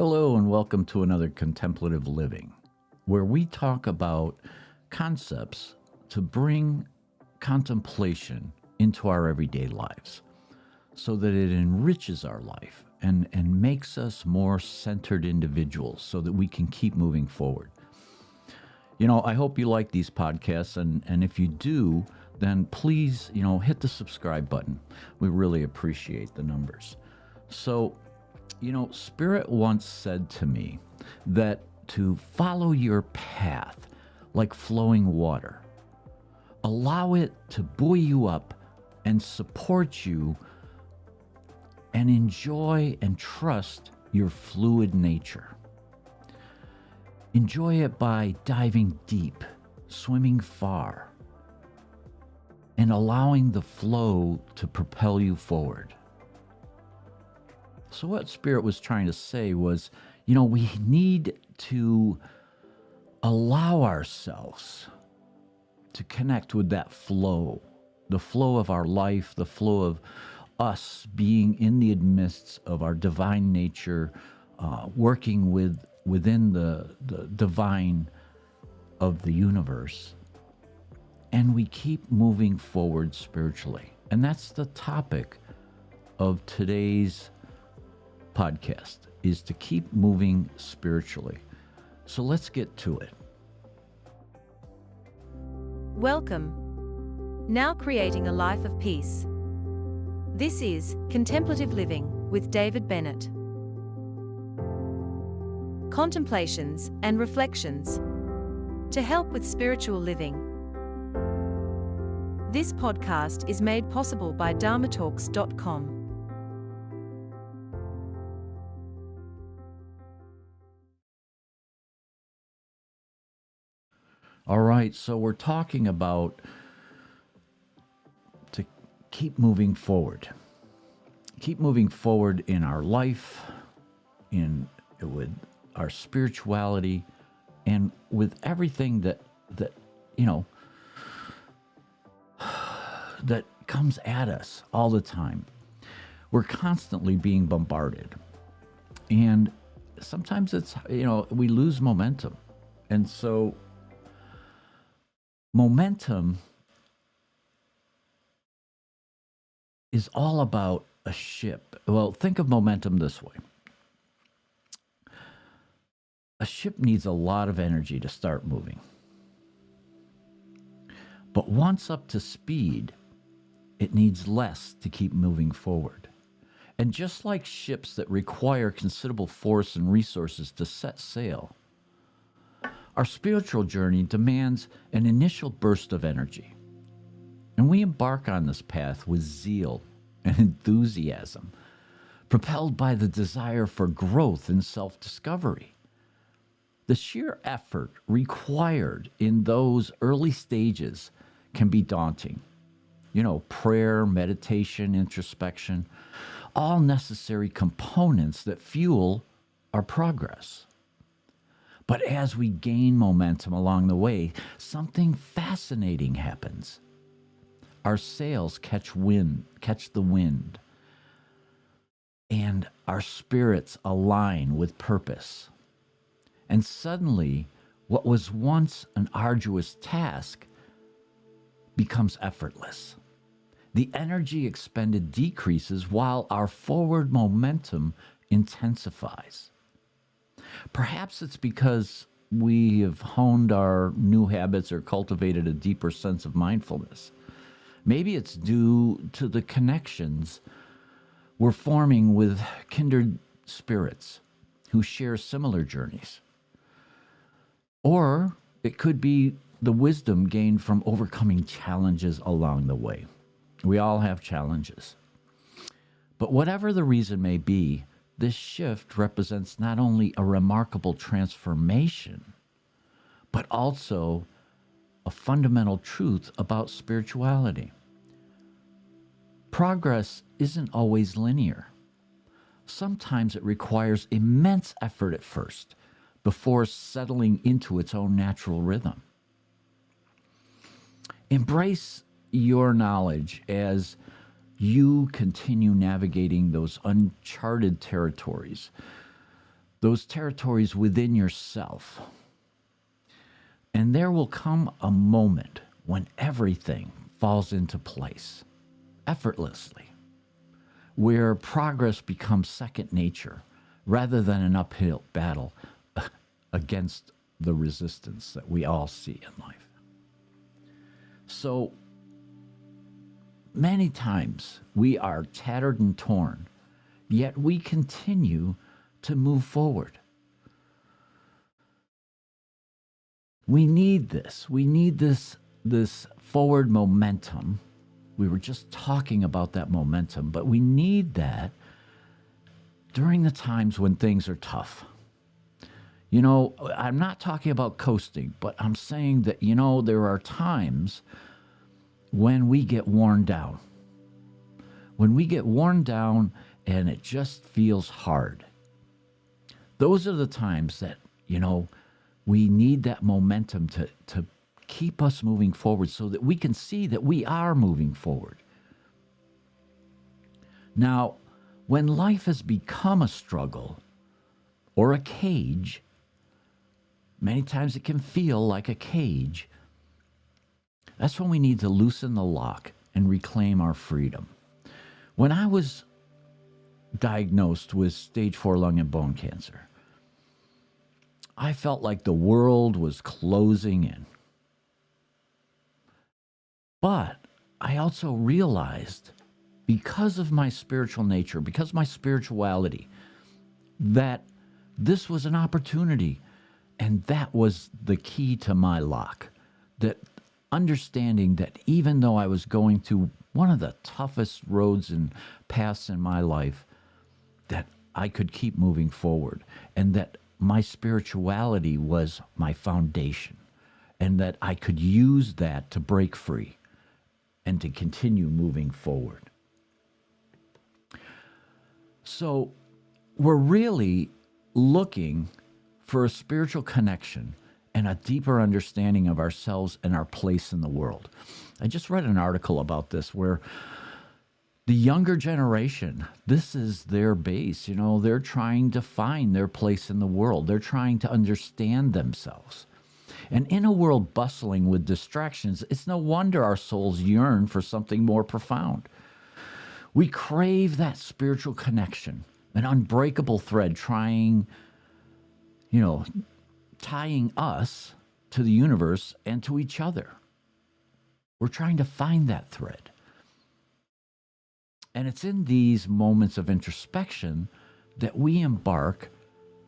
Hello, and welcome to another Contemplative Living, where we talk about concepts to bring contemplation into our everyday lives so that it enriches our life and makes us more centered individuals so that we can keep moving forward. I hope you like these podcasts, and if you do, then please, hit the subscribe button. We really appreciate the numbers. So, Spirit once said to me that to follow your path like flowing water, allow it to buoy you up and support you, and enjoy and trust your fluid nature. Enjoy it by diving deep, swimming far, and allowing the flow to propel you forward. So what Spirit was trying to say was, we need to allow ourselves to connect with that flow, the flow of our life, the flow of us being in the midst of our divine nature, working within the divine of the universe. And we keep moving forward spiritually. And that's the topic of today's podcast, is to keep moving spiritually. So let's get to it. Welcome. Now creating a life of peace. This is Contemplative Living with David Bennett. Contemplations and reflections to help with spiritual living. This podcast is made possible by dharmatalks.com. All right, so we're talking about to keep moving forward. Keep moving forward in our life, with our spirituality, and with everything that that comes at us all the time. We're constantly being bombarded. And sometimes it's, we lose momentum. And so momentum is all about a ship. Well, think of momentum this way. A ship needs a lot of energy to start moving. But once up to speed, it needs less to keep moving forward. And just like ships that require considerable force and resources to set sail, our spiritual journey demands an initial burst of energy. And we embark on this path with zeal and enthusiasm, propelled by the desire for growth and self-discovery. The sheer effort required in those early stages can be daunting. Prayer, meditation, introspection, all necessary components that fuel our progress. But as we gain momentum along the way, something fascinating happens. Our sails catch the wind, and our spirits align with purpose. And suddenly, what was once an arduous task becomes effortless. The energy expended decreases while our forward momentum intensifies. Perhaps it's because we have honed our new habits or cultivated a deeper sense of mindfulness. Maybe it's due to the connections we're forming with kindred spirits who share similar journeys. Or it could be the wisdom gained from overcoming challenges along the way. We all have challenges. But whatever the reason may be, this shift represents not only a remarkable transformation, but also a fundamental truth about spirituality. Progress isn't always linear. Sometimes it requires immense effort at first, before settling into its own natural rhythm. Embrace your knowledge as you continue navigating those uncharted territories those territories within yourself. And there will come a moment when everything falls into place effortlessly, where progress becomes second nature rather than an uphill battle against the resistance that we all see in life. So many times we are tattered and torn, yet we continue to move forward. We need this. We need this forward momentum. We were just talking about that momentum, but we need that during the times when things are tough. You know, I'm not talking about coasting, but I'm saying that, you know, there are times when we get worn down. When we get worn down and it just feels hard. Those are the times that, you know, we need that momentum to keep us moving forward so that we can see that we are moving forward. Now, when life has become a struggle or a cage, many times it can feel like a cage. That's when we need to loosen the lock and reclaim our freedom. When I was diagnosed with stage 4 lung and bone cancer, I felt like the world was closing in. But I also realized, because of my spiritual nature, because of my spirituality, that this was an opportunity. And that was the key to my lock. That understanding that even though I was going through one of the toughest roads and paths in my life, that I could keep moving forward, and that my spirituality was my foundation, and that I could use that to break free and to continue moving forward. So we're really looking for a spiritual connection and a deeper understanding of ourselves and our place in the world. I just read an article about this where the younger generation, this is their base. You know, they're trying to find their place in the world. They're trying to understand themselves. And in a world bustling with distractions, it's no wonder our souls yearn for something more profound. We crave that spiritual connection, an unbreakable thread tying us to the universe and to each other. We're trying to find that thread. And it's in these moments of introspection that we embark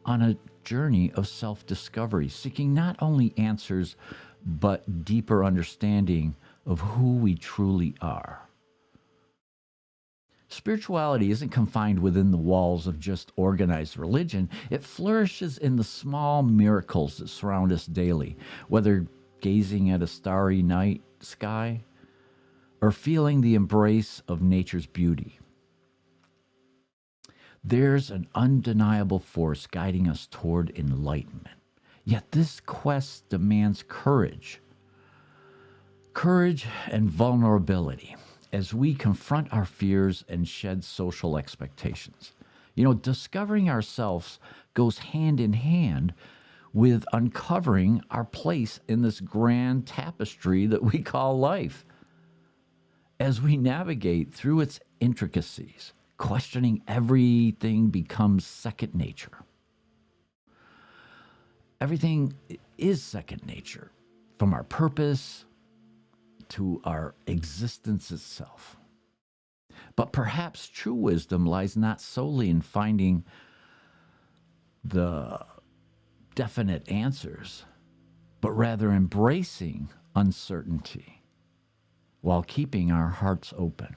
on a journey of self-discovery, seeking not only answers, but deeper understanding of who we truly are. Spirituality isn't confined within the walls of just organized religion. It flourishes in the small miracles that surround us daily, whether gazing at a starry night sky or feeling the embrace of nature's beauty. There's an undeniable force guiding us toward enlightenment. Yet this quest demands courage and vulnerability as we confront our fears and shed social expectations. You know, discovering ourselves goes hand in hand with uncovering our place in this grand tapestry that we call life. As we navigate through its intricacies, questioning everything becomes second nature. Everything is second nature, from our purpose to our existence itself. But perhaps true wisdom lies not solely in finding the definite answers, but rather embracing uncertainty while keeping our hearts open.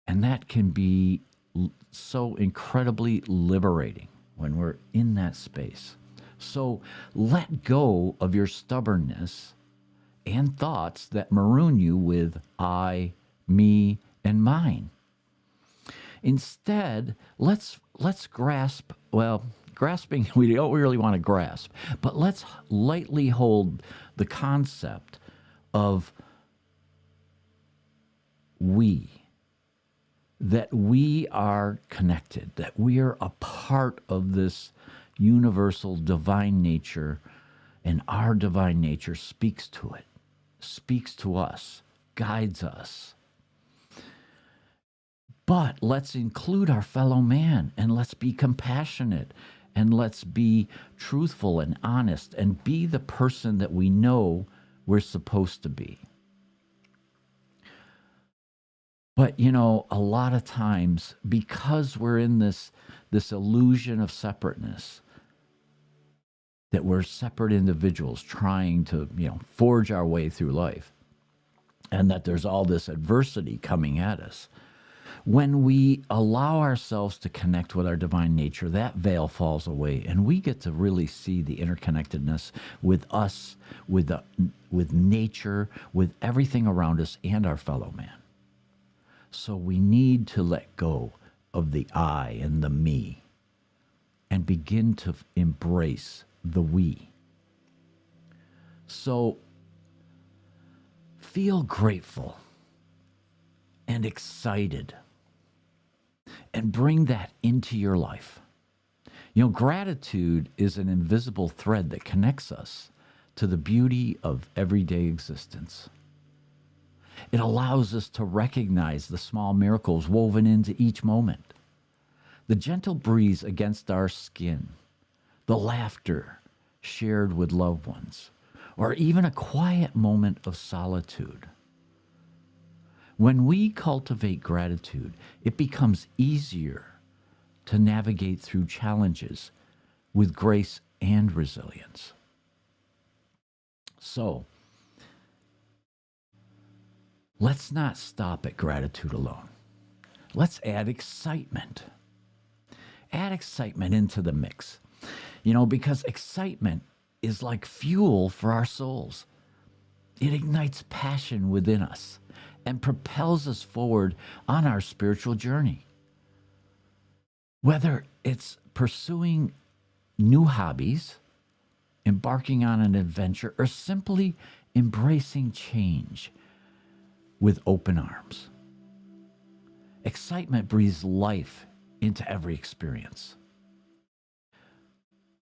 And that can be so incredibly liberating when we're in that space. So let go of your stubbornness and thoughts that maroon you with I, me, and mine. Instead, let's grasp, well, grasping, we don't really want to grasp, but let's lightly hold the concept of we. that we are connected, that we are a part of this universal divine nature, and our divine nature speaks to it, speaks to us, guides us. But let's include our fellow man, and let's be compassionate, and let's be truthful and honest, and be the person that we know we're supposed to be. But, a lot of times, because we're in this illusion of separateness, that we're separate individuals trying to, forge our way through life, and that there's all this adversity coming at us, when we allow ourselves to connect with our divine nature, that veil falls away, and we get to really see the interconnectedness with us, with nature, with everything around us, and our fellow man. So we need to let go of the I and the me and begin to embrace the we. So feel grateful and excited and bring that into your life. Gratitude is an invisible thread that connects us to the beauty of everyday existence. It allows us to recognize the small miracles woven into each moment. The gentle breeze against our skin, the laughter shared with loved ones, or even a quiet moment of solitude. When we cultivate gratitude, it becomes easier to navigate through challenges with grace and resilience. So, let's not stop at gratitude alone. Let's add excitement. Add excitement into the mix. Because excitement is like fuel for our souls. It ignites passion within us and propels us forward on our spiritual journey. Whether it's pursuing new hobbies, embarking on an adventure, or simply embracing change with open arms. Excitement breathes life into every experience.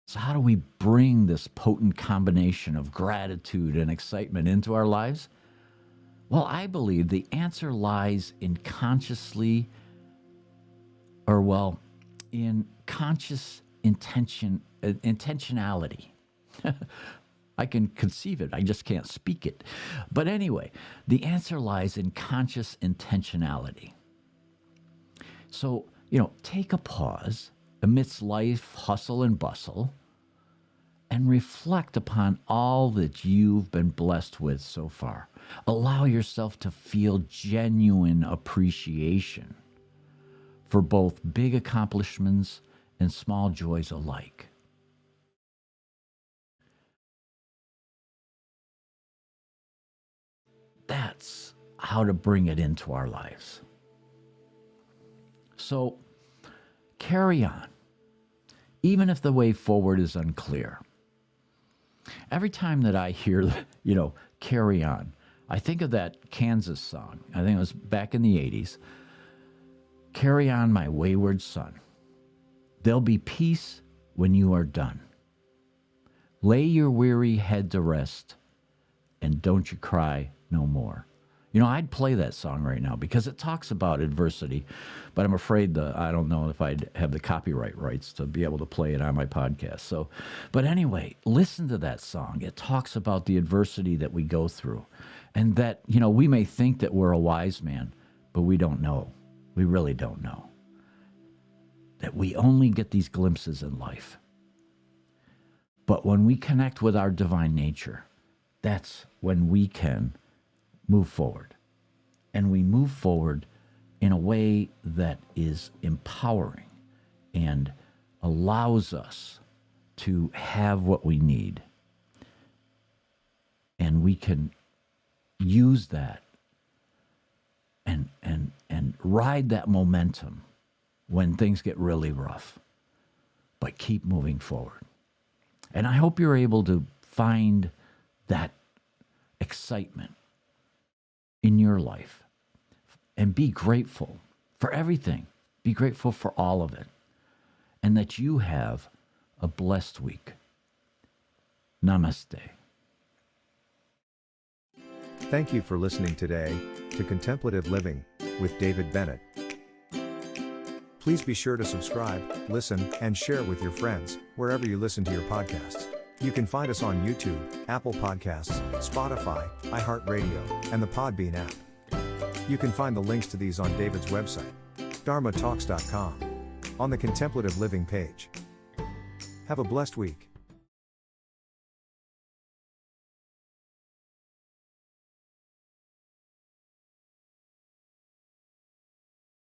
So how do we bring this potent combination of gratitude and excitement into our lives? Well, I believe the answer lies in in conscious intentionality. I can conceive it, I just can't speak it. But anyway, the answer lies in conscious intentionality. So, take a pause amidst life, hustle and bustle, and reflect upon all that you've been blessed with so far. Allow yourself to feel genuine appreciation for both big accomplishments and small joys alike. That's how to bring it into our lives. So carry on, even if the way forward is unclear. Every time that I hear, carry on, I think of that Kansas song. I think it was back in the 80s. Carry on, my wayward son. There'll be peace when you are done. Lay your weary head to rest, and don't you cry no more. I'd play that song right now because it talks about adversity, but I'm afraid I don't know if I'd have the copyright rights to be able to play it on my podcast. But anyway, listen to that song. It talks about the adversity that we go through, and that, we may think that we're a wise man, but we don't know. We really don't know. That we only get these glimpses in life. But when we connect with our divine nature, that's when we can move forward. And we move forward in a way that is empowering and allows us to have what we need. And we can use that and ride that momentum when things get really rough, but keep moving forward. And I hope you're able to find that excitement in your life and be grateful for everything. Be grateful for all of it. And that you have a blessed week. Namaste. Thank you for listening today to Contemplative Living with David Bennett. Please be sure to subscribe, listen, and share with your friends wherever you listen to your podcasts. You can find us on YouTube, Apple Podcasts, Spotify, iHeartRadio, and the Podbean app. You can find the links to these on David's website, dharmatalks.com, on the Contemplative Living page. Have a blessed week.